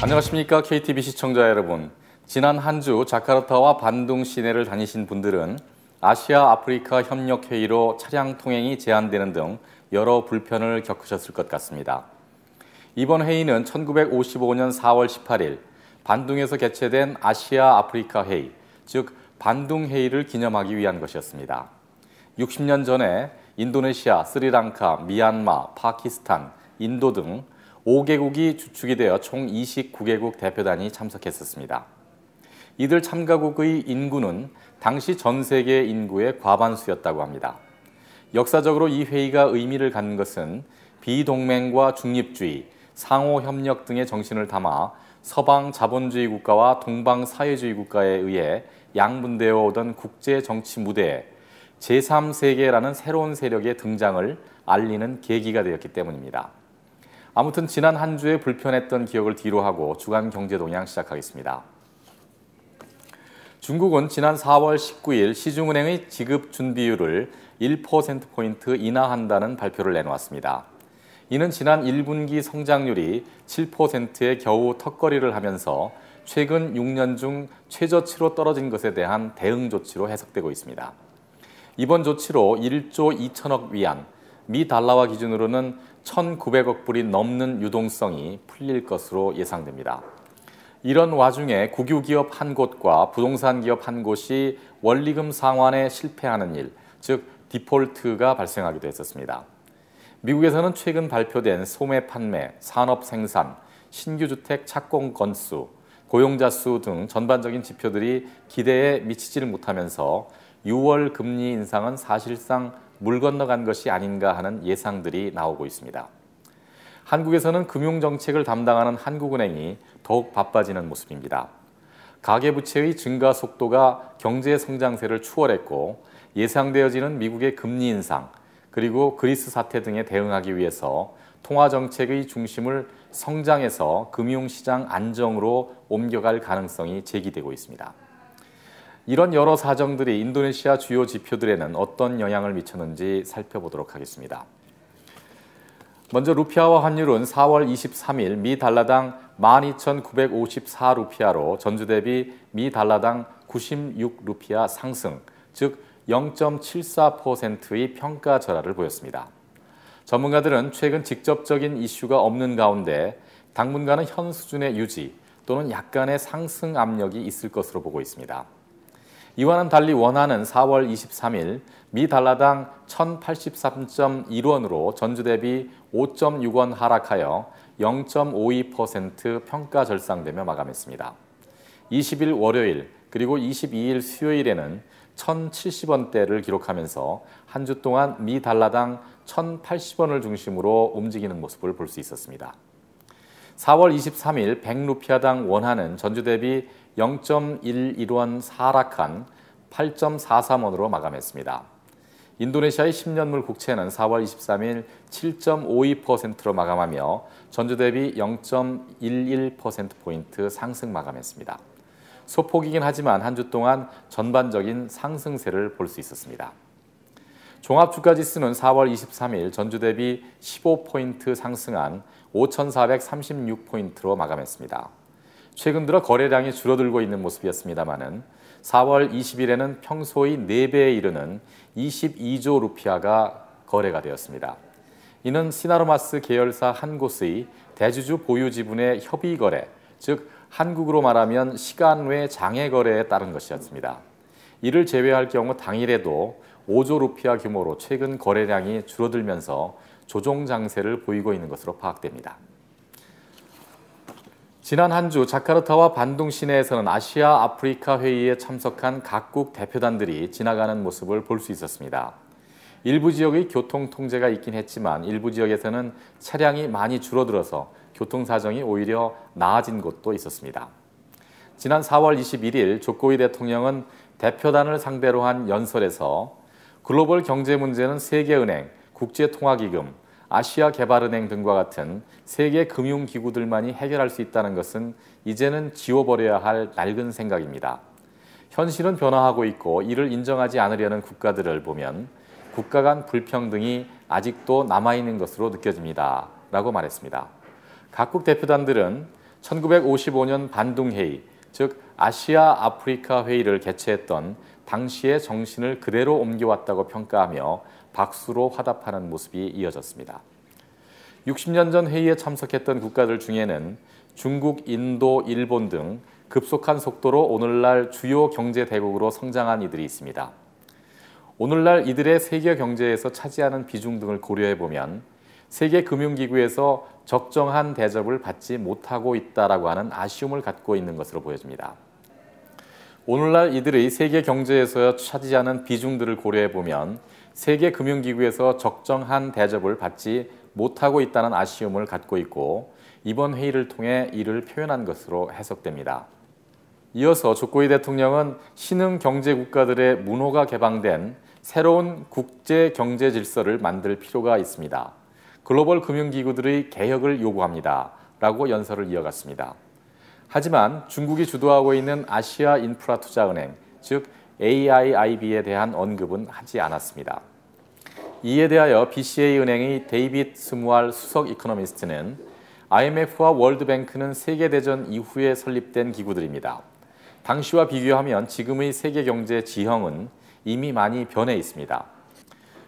안녕하십니까 KTV 시청자 여러분. 지난 한 주 자카르타와 반둥 시내를 다니신 분들은 아시아 아프리카 협력 회의로 차량 통행이 제한되는 등 여러 불편을 겪으셨을 것 같습니다. 이번 회의는 1955년 4월 18일 반둥에서 개최된 아시아 아프리카 회의, 즉 반둥 회의를 기념하기 위한 것이었습니다. 60년 전에 인도네시아, 스리랑카, 미얀마, 파키스탄, 인도 등 5개국이 주축이 되어 총 29개국 대표단이 참석했었습니다. 이들 참가국의 인구는 당시 전 세계 인구의 과반수였다고 합니다. 역사적으로 이 회의가 의미를 갖는 것은 비동맹과 중립주의, 상호협력 등의 정신을 담아 서방 자본주의 국가와 동방 사회주의 국가에 의해 양분되어 오던 국제 정치 무대에 제3세계라는 새로운 세력의 등장을 알리는 계기가 되었기 때문입니다. 아무튼 지난 한 주에 불편했던 기억을 뒤로하고 주간 경제 동향 시작하겠습니다. 중국은 지난 4월 19일 시중은행의 지급 준비율을 1%포인트 인하한다는 발표를 내놓았습니다. 이는 지난 1분기 성장률이 7%에 겨우 턱걸이를 하면서 최근 6년 중 최저치로 떨어진 것에 대한 대응 조치로 해석되고 있습니다. 이번 조치로 1조 2천억 위안, 미 달러화 기준으로는 1,900억 불이 넘는 유동성이 풀릴 것으로 예상됩니다. 이런 와중에 국유기업 한 곳과 부동산 기업 한 곳이 원리금 상환에 실패하는 일, 즉 디폴트가 발생하기도 했었습니다. 미국에서는 최근 발표된 소매 판매, 산업 생산, 신규 주택 착공 건수, 고용자 수 등 전반적인 지표들이 기대에 미치지를 못하면서 6월 금리 인상은 사실상 물 건너간 것이 아닌가 하는 예상들이 나오고 있습니다. 한국에서는 금융정책을 담당하는 한국은행이 더욱 바빠지는 모습입니다. 가계부채의 증가 속도가 경제 성장세를 추월했고 예상되어지는 미국의 금리 인상, 그리고 그리스 사태 등에 대응하기 위해서 통화정책의 중심을 성장에서 금융시장 안정으로 옮겨갈 가능성이 제기되고 있습니다. 이런 여러 사정들이 인도네시아 주요 지표들에는 어떤 영향을 미쳤는지 살펴보도록 하겠습니다. 먼저 루피아화 환율은 4월 23일 미 달러당 12,954루피아로 전주 대비 미 달러당 96루피아 상승, 즉 0.74%의 평가 절하를 보였습니다. 전문가들은 최근 직접적인 이슈가 없는 가운데 당분간은 현 수준의 유지 또는 약간의 상승 압력이 있을 것으로 보고 있습니다. 이와는 달리 원화는 4월 23일 미 달러당 1,083.1원으로 전주 대비 5.6원 하락하여 0.52% 평가 절상되며 마감했습니다. 20일 월요일 그리고 22일 수요일에는 1,070원대를 기록하면서 한 주 동안 미 달러당 1,080원을 중심으로 움직이는 모습을 볼 수 있었습니다. 4월 23일 100루피아당 원화는 전주 대비 0.11원 하락한 8.43원으로 마감했습니다. 인도네시아의 10년물 국채는 4월 23일 7.52%로 마감하며 전주 대비 0.11%포인트 상승 마감했습니다. 소폭이긴 하지만 한 주 동안 전반적인 상승세를 볼 수 있었습니다. 종합주가지수는 4월 23일 전주 대비 15포인트 상승한 5,436포인트로 마감했습니다. 최근 들어 거래량이 줄어들고 있는 모습이었습니다마는 4월 20일에는 평소의 4배에 이르는 22조 루피아가 거래가 되었습니다. 이는 시나로마스 계열사 한 곳의 대주주 보유 지분의 협의 거래, 즉 한국으로 말하면 시간 외 장외 거래에 따른 것이었습니다. 이를 제외할 경우 당일에도 5조 루피아 규모로 최근 거래량이 줄어들면서 조정 장세를 보이고 있는 것으로 파악됩니다. 지난 한 주 자카르타와 반둥 시내에서는 아시아 아프리카 회의에 참석한 각국 대표단들이 지나가는 모습을 볼 수 있었습니다. 일부 지역의 교통 통제가 있긴 했지만 일부 지역에서는 차량이 많이 줄어들어서 교통 사정이 오히려 나아진 곳도 있었습니다. 지난 4월 21일 조코위 대통령은 대표단을 상대로 한 연설에서 글로벌 경제 문제는 세계은행, 국제통화기금, 아시아개발은행 등과 같은 세계 금융기구들만이 해결할 수 있다는 것은 이제는 지워버려야 할 낡은 생각입니다. 현실은 변화하고 있고 이를 인정하지 않으려는 국가들을 보면 국가 간 불평등이 아직도 남아있는 것으로 느껴집니다. 라고 말했습니다. 각국 대표단들은 1955년 반둥회의, 즉 아시아 아프리카 회의를 개최했던 당시의 정신을 그대로 옮겨왔다고 평가하며 박수로 화답하는 모습이 이어졌습니다. 60년 전 회의에 참석했던 국가들 중에는 중국, 인도, 일본 등 급속한 속도로 오늘날 주요 경제 대국으로 성장한 이들이 있습니다. 오늘날 이들의 세계 경제에서 차지하는 비중 등을 고려해 보면 세계금융기구에서 적정한 대접을 받지 못하고 있다라고 하는 아쉬움을 갖고 있는 것으로 보여집니다. 오늘날 이들의 세계 경제에서 차지하는 비중들을 고려해 보면 세계금융기구에서 적정한 대접을 받지 못하고 있다는 아쉬움을 갖고 있고 이번 회의를 통해 이를 표현한 것으로 해석됩니다. 이어서 조코이 대통령은 신흥 경제 국가들의 문호가 개방된 새로운 국제 경제 질서를 만들 필요가 있습니다. 글로벌 금융기구들의 개혁을 요구합니다. 라고 연설을 이어갔습니다. 하지만 중국이 주도하고 있는 아시아 인프라 투자은행, 즉 AIIB에 대한 언급은 하지 않았습니다. 이에 대하여 BCA 은행의 데이빗 스무알 수석 이코노미스트는 IMF와 월드뱅크는 세계대전 이후에 설립된 기구들입니다. 당시와 비교하면 지금의 세계 경제 지형은 이미 많이 변해 있습니다.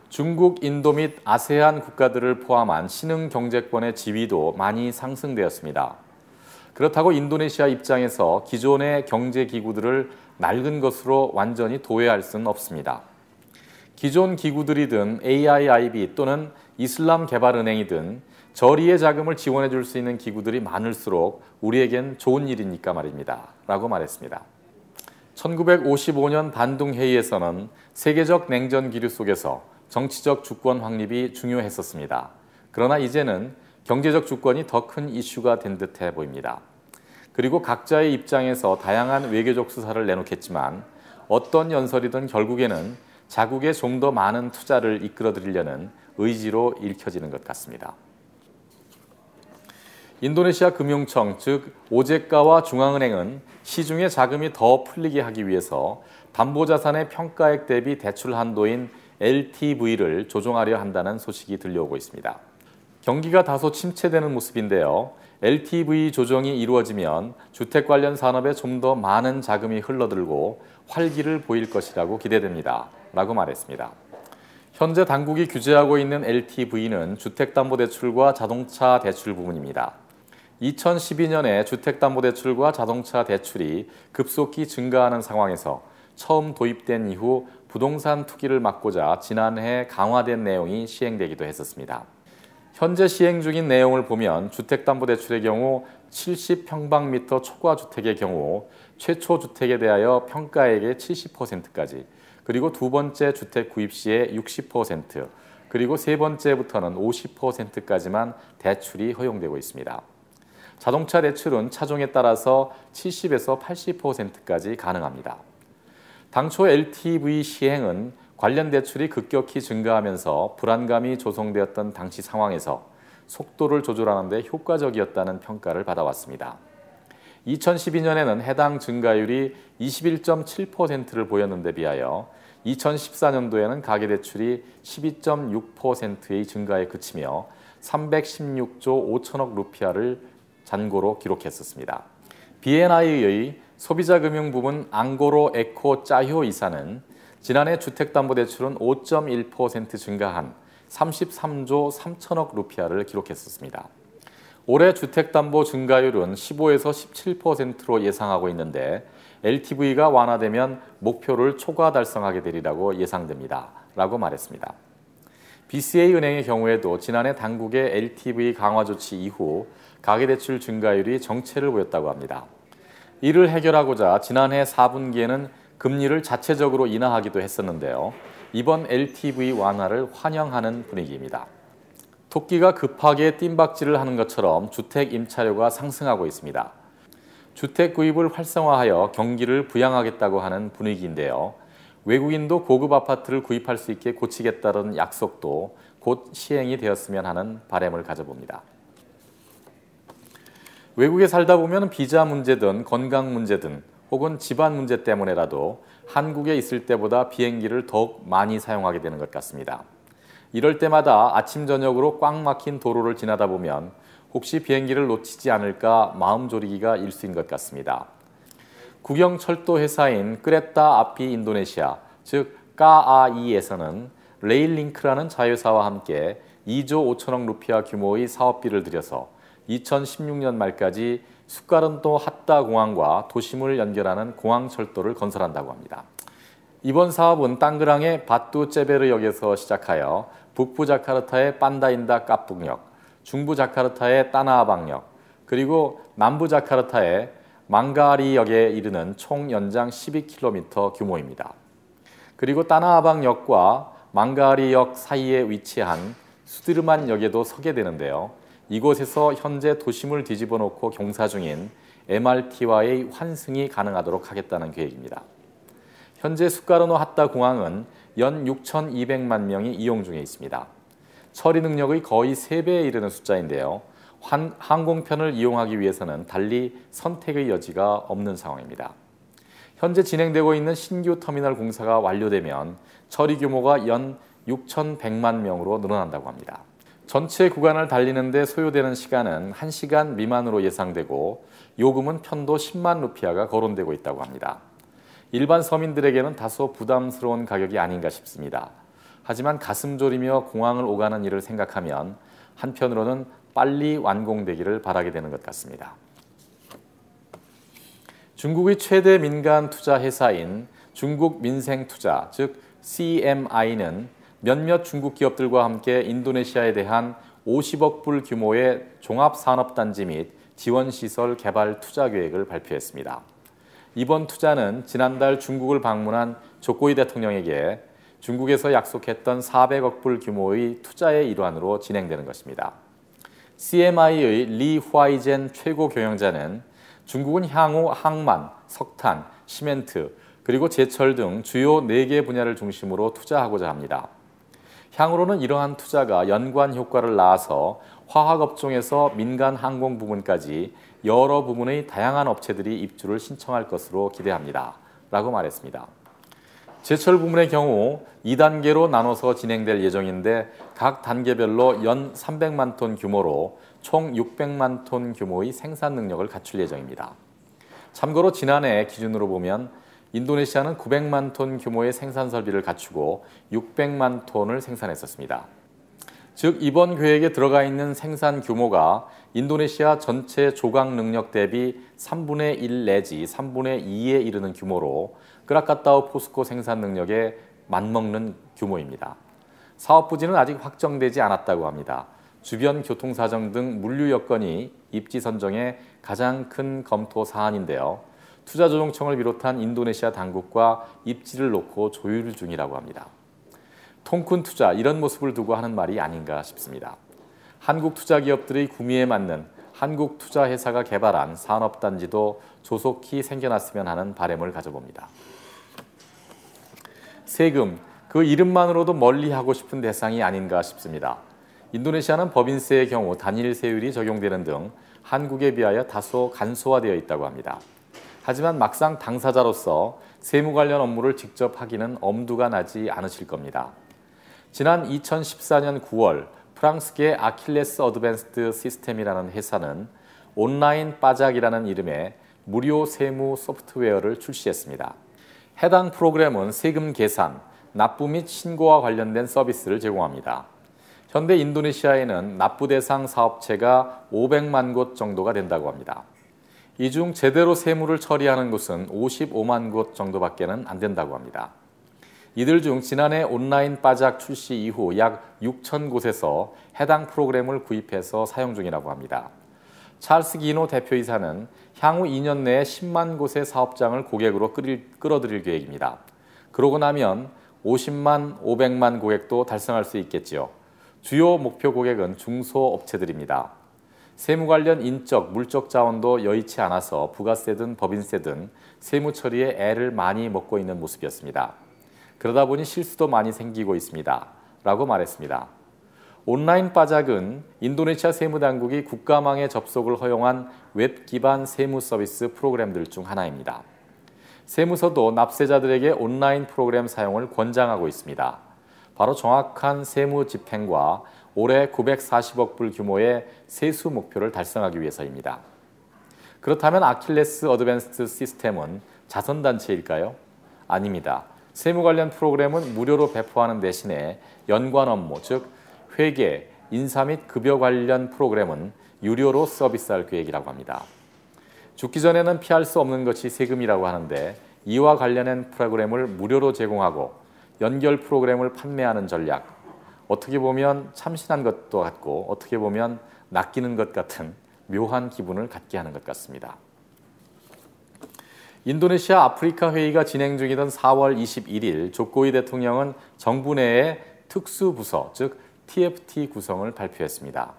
중국, 인도 및 아세안 국가들을 포함한 신흥 경제권의 지위도 많이 상승되었습니다. 그렇다고 인도네시아 입장에서 기존의 경제기구들을 낡은 것으로 완전히 도외할 수는 없습니다. 기존 기구들이든 AIIB 또는 이슬람개발은행이든 저리의 자금을 지원해 줄 수 있는 기구들이 많을수록 우리에겐 좋은 일이니까 말입니다. 라고 말했습니다. 1955년 반둥회의에서는 세계적 냉전 기류 속에서 정치적 주권 확립이 중요했었습니다. 그러나 이제는 경제적 주권이 더 큰 이슈가 된 듯해 보입니다. 그리고 각자의 입장에서 다양한 외교적 수사를 내놓겠지만 어떤 연설이든 결국에는 자국에 좀 더 많은 투자를 이끌어들이려는 의지로 읽혀지는 것 같습니다. 인도네시아 금융청, 즉 오제카와 중앙은행은 시중에 자금이 더 풀리게 하기 위해서 담보자산의 평가액 대비 대출 한도인 LTV를 조정하려 한다는 소식이 들려오고 있습니다. 경기가 다소 침체되는 모습인데요. LTV 조정이 이루어지면 주택 관련 산업에 좀 더 많은 자금이 흘러들고 활기를 보일 것이라고 기대됩니다. 라고 말했습니다. 현재 당국이 규제하고 있는 LTV는 주택담보대출과 자동차 대출 부분입니다. 2012년에 주택담보대출과 자동차 대출이 급속히 증가하는 상황에서 처음 도입된 이후 부동산 투기를 막고자 지난해 강화된 내용이 시행되기도 했었습니다. 현재 시행 중인 내용을 보면 주택담보대출의 경우 70평방미터 초과주택의 경우 최초 주택에 대하여 평가액의 70%까지, 그리고 두 번째 주택 구입 시에 60%, 그리고 세 번째부터는 50%까지만 대출이 허용되고 있습니다. 자동차 대출은 차종에 따라서 70에서 80%까지 가능합니다. 당초 LTV 시행은 관련 대출이 급격히 증가하면서 불안감이 조성되었던 당시 상황에서 속도를 조절하는 데 효과적이었다는 평가를 받아왔습니다. 2012년에는 해당 증가율이 21.7%를 보였는데 비하여 2014년도에는 가계대출이 12.6%의 증가에 그치며 316조 5천억 루피아를 잔고로 기록했었습니다. BNI의 소비자금융 부문 앙고로 에코 짜효 이사는 지난해 주택담보대출은 5.1% 증가한 33조 3천억 루피아를 기록했었습니다. 올해 주택담보 증가율은 15에서 17%로 예상하고 있는데 LTV가 완화되면 목표를 초과 달성하게 되리라고 예상됩니다. 라고 말했습니다. BCA 은행의 경우에도 지난해 당국의 LTV 강화 조치 이후 가계대출 증가율이 정체를 보였다고 합니다. 이를 해결하고자 지난해 4분기에는 금리를 자체적으로 인하하기도 했었는데요. 이번 LTV 완화를 환영하는 분위기입니다. 토끼가 급하게 뜀박질을 하는 것처럼 주택 임차료가 상승하고 있습니다. 주택 구입을 활성화하여 경기를 부양하겠다고 하는 분위기인데요. 외국인도 고급 아파트를 구입할 수 있게 고치겠다는 약속도 곧 시행이 되었으면 하는 바람을 가져봅니다. 외국에 살다 보면 비자 문제든 건강 문제든 혹은 집안 문제 때문에라도 한국에 있을 때보다 비행기를 더욱 많이 사용하게 되는 것 같습니다. 이럴 때마다 아침 저녁으로 꽉 막힌 도로를 지나다 보면 혹시 비행기를 놓치지 않을까 마음 졸이기가 일쑤인 것 같습니다. 국영 철도 회사인 끄레타 아피 인도네시아, 즉 까아이에서는 레일링크라는 자회사와 함께 2조 5천억 루피아 규모의 사업비를 들여서 2016년 말까지 수카른토 하타 공항과 도심을 연결하는 공항철도를 건설한다고 합니다. 이번 사업은 땅그랑의 바뚜 제베르 역에서 시작하여 북부 자카르타의 판다인다 까북역, 중부 자카르타의 따나아방역, 그리고 남부 자카르타의 망가리역에 이르는 총 연장 12km 규모입니다. 그리고 따나아방역과 망가리역 사이에 위치한 수디르만 역에도 서게 되는데요. 이곳에서 현재 도심을 뒤집어 놓고 공사 중인 MRT와의 환승이 가능하도록 하겠다는 계획입니다. 현재 수카르노 하타 공항은 연 6,200만 명이 이용 중에 있습니다. 처리 능력의 거의 3배에 이르는 숫자인데요. 항공편을 이용하기 위해서는 달리 선택의 여지가 없는 상황입니다. 현재 진행되고 있는 신규 터미널 공사가 완료되면 처리 규모가 연 6,100만 명으로 늘어난다고 합니다. 전체 구간을 달리는 데 소요되는 시간은 1시간 미만으로 예상되고 요금은 편도 10만 루피아가 거론되고 있다고 합니다. 일반 서민들에게는 다소 부담스러운 가격이 아닌가 싶습니다. 하지만 가슴 졸이며 공항을 오가는 일을 생각하면 한편으로는 빨리 완공되기를 바라게 되는 것 같습니다. 중국의 최대 민간 투자 회사인 중국민생투자, 즉 CMI는 몇몇 중국 기업들과 함께 인도네시아에 대한 50억 불 규모의 종합산업단지 및 지원시설 개발 투자 계획을 발표했습니다. 이번 투자는 지난달 중국을 방문한 조코이 대통령에게 중국에서 약속했던 400억 불 규모의 투자의 일환으로 진행되는 것입니다. CMI의 리 후아이젠 최고 경영자는 중국은 향후 항만, 석탄, 시멘트, 그리고 제철 등 주요 4개 분야를 중심으로 투자하고자 합니다. 향후로는 이러한 투자가 연관 효과를 낳아서 화학업종에서 민간 항공 부문까지 여러 부문의 다양한 업체들이 입주를 신청할 것으로 기대합니다. 라고 말했습니다. 제철 부문의 경우 2단계로 나눠서 진행될 예정인데 각 단계별로 연 300만 톤 규모로 총 600만 톤 규모의 생산 능력을 갖출 예정입니다. 참고로 지난해 기준으로 보면 인도네시아는 900만 톤 규모의 생산 설비를 갖추고 600만 톤을 생산했었습니다. 즉 이번 계획에 들어가 있는 생산 규모가 인도네시아 전체 조각 능력 대비 3분의 1 내지 3분의 2에 이르는 규모로 크라카타오 포스코 생산 능력에 맞먹는 규모입니다. 사업 부지는 아직 확정되지 않았다고 합니다. 주변 교통사정 등 물류 여건이 입지 선정의 가장 큰 검토 사안인데요. 투자조정청을 비롯한 인도네시아 당국과 입지를 놓고 조율 중이라고 합니다. 통큰 투자, 이런 모습을 두고 하는 말이 아닌가 싶습니다. 한국 투자기업들의 구미에 맞는 한국 투자회사가 개발한 산업단지도 조속히 생겨났으면 하는 바람을 가져봅니다. 세금, 그 이름만으로도 멀리하고 싶은 대상이 아닌가 싶습니다. 인도네시아는 법인세의 경우 단일세율이 적용되는 등 한국에 비하여 다소 간소화되어 있다고 합니다. 하지만 막상 당사자로서 세무 관련 업무를 직접 하기는 엄두가 나지 않으실 겁니다. 지난 2014년 9월 프랑스계 아킬레스 어드밴스드 시스템이라는 회사는 온라인 빠작이라는 이름의 무료 세무 소프트웨어를 출시했습니다. 해당 프로그램은 세금 계산, 납부 및 신고와 관련된 서비스를 제공합니다. 현대 인도네시아에는 납부 대상 사업체가 500만 곳 정도가 된다고 합니다. 이 중 제대로 세무를 처리하는 곳은 55만 곳 정도밖에는 안 된다고 합니다. 이들 중 지난해 온라인 빠작 출시 이후 약 6천 곳에서 해당 프로그램을 구입해서 사용 중이라고 합니다. 찰스 기노 대표이사는 향후 2년 내에 10만 곳의 사업장을 고객으로 끌어들일 계획입니다. 그러고 나면 50만, 500만 고객도 달성할 수 있겠지요. 주요 목표 고객은 중소업체들입니다. 세무 관련 인적, 물적 자원도 여의치 않아서 부가세든 법인세든 세무 처리에 애를 많이 먹고 있는 모습이었습니다. 그러다 보니 실수도 많이 생기고 있습니다. 라고 말했습니다. 온라인 빠작은 인도네시아 세무당국이 국가망에 접속을 허용한 웹 기반 세무 서비스 프로그램들 중 하나입니다. 세무서도 납세자들에게 온라인 프로그램 사용을 권장하고 있습니다. 바로 정확한 세무 집행과 올해 940억 불 규모의 세수 목표를 달성하기 위해서입니다. 그렇다면 아킬레스 어드밴스드 시스템은 자선단체일까요? 아닙니다. 세무 관련 프로그램은 무료로 배포하는 대신에 연관 업무, 즉 회계, 인사 및 급여 관련 프로그램은 유료로 서비스할 계획이라고 합니다. 죽기 전에는 피할 수 없는 것이 세금이라고 하는데 이와 관련된 프로그램을 무료로 제공하고 연결 프로그램을 판매하는 전략, 어떻게 보면 참신한 것도 같고 어떻게 보면 낚이는 것 같은 묘한 기분을 갖게 하는 것 같습니다. 인도네시아 아프리카 회의가 진행 중이던 4월 21일 조코위 대통령은 정부 내에 특수부서, 즉 TFT 구성을 발표했습니다.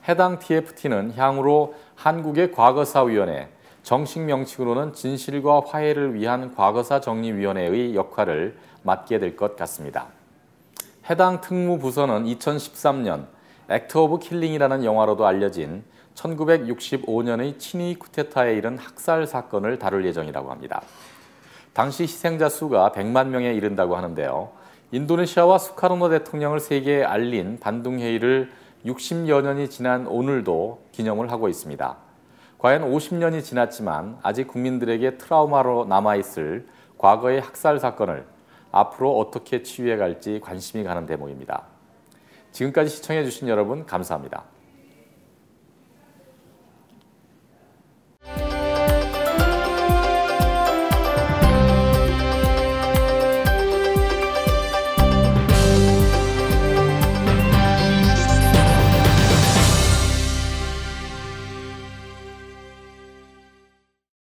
해당 TFT는 향후로 한국의 과거사위원회, 정식 명칭으로는 진실과 화해를 위한 과거사정리위원회의 역할을 맡게 될 것 같습니다. 해당 특무부서는 2013년 액트 오브 킬링이라는 영화로도 알려진 1965년의 친위 쿠데타에 이른 학살 사건을 다룰 예정이라고 합니다. 당시 희생자 수가 100만 명에 이른다고 하는데요. 인도네시아와 수카르노 대통령을 세계에 알린 반둥회의를 60여 년이 지난 오늘도 기념을 하고 있습니다. 과연 50년이 지났지만 아직 국민들에게 트라우마로 남아있을 과거의 학살 사건을 앞으로 어떻게 치유해 갈지 관심이 가는 대목입니다. 지금까지 시청해 주신 여러분 감사합니다.